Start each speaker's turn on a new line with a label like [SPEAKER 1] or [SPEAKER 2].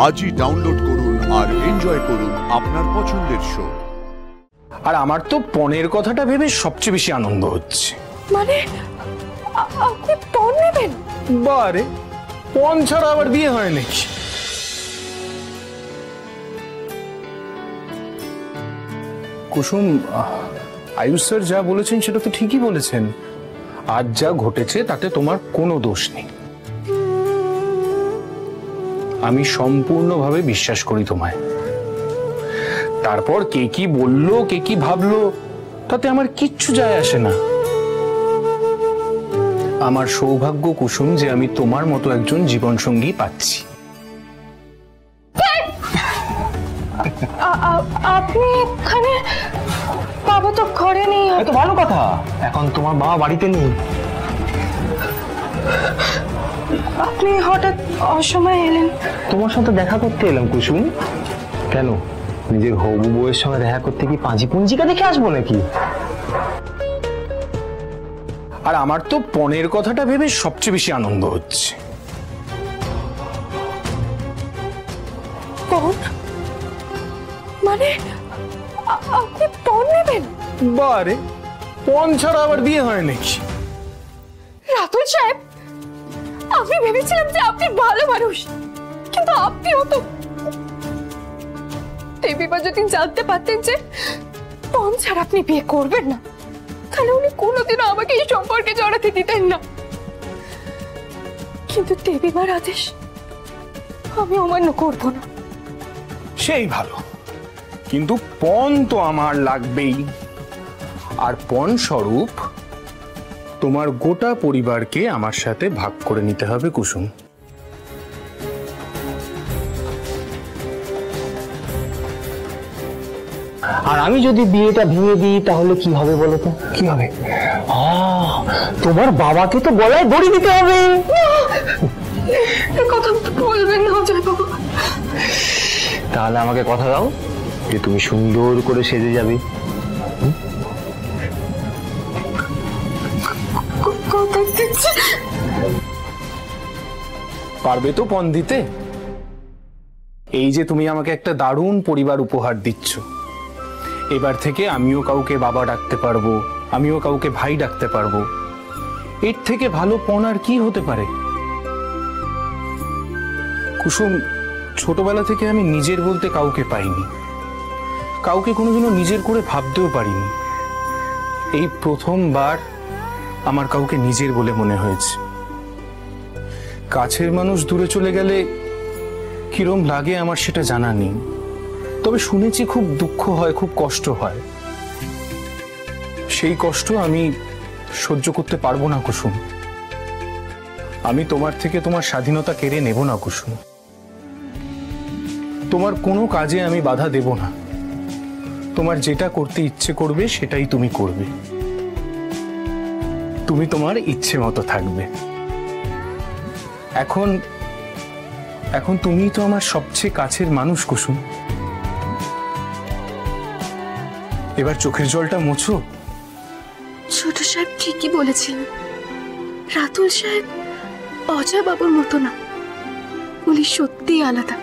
[SPEAKER 1] আজই ডাউনলোড করুন আর এনজয় করুন আপনার পছন্দের শো।
[SPEAKER 2] আর আমার তো পণের কথাটা ভেবে সবচেয়ে বেশি আনন্দ হচ্ছে।
[SPEAKER 3] মানে আপনি পণ নেবেন?
[SPEAKER 2] বারে, পণ ছাড়া আবার বিয়ে হয় নাকি? কুসুম, আয়ুষ স্যার যা বলেছেন সেটা তো ঠিকই বলেছেন। আজ যা ঘটেছে তাতে তোমার কোনো দোষ নেই। আমি সম্পূর্ণভাবে বিশ্বাস করি তোমায়। তারপর কে কি বললো, কে কি ভাবলো, তাতে আমার কিচ্ছু যায় আসে না। আমার সৌভাগ্য কুসুম যে আমি তোমার মতো একজন জীবনসঙ্গী পাচ্ছি।
[SPEAKER 3] আপনি এখানে? বাবা তো ঘরে নেই।
[SPEAKER 2] এত ভালো কথা, এখন তোমার বাবা বাড়িতে নেই।
[SPEAKER 3] আপনি হঠাৎ অসময়ে এলেন।
[SPEAKER 4] তোমার সাথে দেখা করতে এলাম কুসুম। কেন, নিজের হবু বউয়ের সঙ্গে দেখা করতে কি পাঁজি পুঞ্জিকা দেখে আসবো নাকি?
[SPEAKER 2] আর আমার তো পণের কথাটা ভেবে সবচেয়ে বেশি আনন্দ হচ্ছে।
[SPEAKER 3] পণ? মানে আপনি পণ নেবেন?
[SPEAKER 2] বারে, পণ ছাড়া আবার বিয়ে হয় নাকি?
[SPEAKER 3] রাতুল সাহেব, আমি ভেবেছিলাম যে আপনি ভালো মানুষ, কিন্তু আপনিও তো। দেবীমা যদি জানতে পারতেন যে পণ ছাড়া আপনি বিয়ে করবেন না, তাহলে উনি কোনোদিনও আমাকে এই সম্পর্কে জড়াতে দিতেন না। কিন্তু দেবীমার আদেশ আমি অমান্য করব না।
[SPEAKER 2] সেই ভালো, কিন্তু পণ তো আমার লাগবেই। আর পণ স্বরূপ তোমার গোটা পরিবারকে আমার সাথে ভাগ করে নিতে হবে কুসুম।
[SPEAKER 4] আর আমি যদি বিয়েটা ভেঙে দিই তাহলে কি হবে বলো তো? কি হবে? তোমার বাবাকে তো গলায় দড়ি দিতে হবে।
[SPEAKER 3] কথা বলবেন না অজয় বাবু।
[SPEAKER 4] তাহলে আমাকে কথা দাও যে তুমি সুন্দর করে সেজে যাবে।
[SPEAKER 2] পারবে তো পণ দিতে? এই যে তুমি আমাকে একটা দারুণ পরিবার উপহার দিচ্ছ, এবার থেকে আমিও কাউকে বাবা ডাকতে পারবো, আমিও কাউকে ভাই ডাকতে পারবো। এর থেকে ভালো পণ আর কি হতে পারে? কুসুম, ছোটবেলা থেকে আমি নিজের বলতে কাউকে পাইনি, কাউকে কোনোদিনও নিজের করে ভাবতেও পারিনি। এই প্রথমবার আমার কাউকে নিজের বলে মনে হয়েছে। কাছের মানুষ দূরে চলে গেলে কিরম লাগে আমার সেটা জানা নেই, তবে শুনেছি খুব দুঃখ হয়, খুব কষ্ট হয়। সেই কষ্ট আমি সহ্য করতে পারবো না কুসুম। আমি তোমার থেকে তোমার স্বাধীনতা কেড়ে নেব না কুসুম। তোমার কোনো কাজে আমি বাধা দেব না। তোমার যেটা করতে ইচ্ছে করবে সেটাই তুমি করবে। তুমি তোমার ইচ্ছে মতো থাকবে। এখন এখন তুমিই তো আমার সবচেয়ে কাছের মানুষ কুসুম। এবার চোখের জলটা মোছো।
[SPEAKER 3] ছোট সাহেব ঠিকই বলেছিলেন। রাতুল সাহেব অজয় বাবুর মতো না, উনি সত্যিই আলাদা।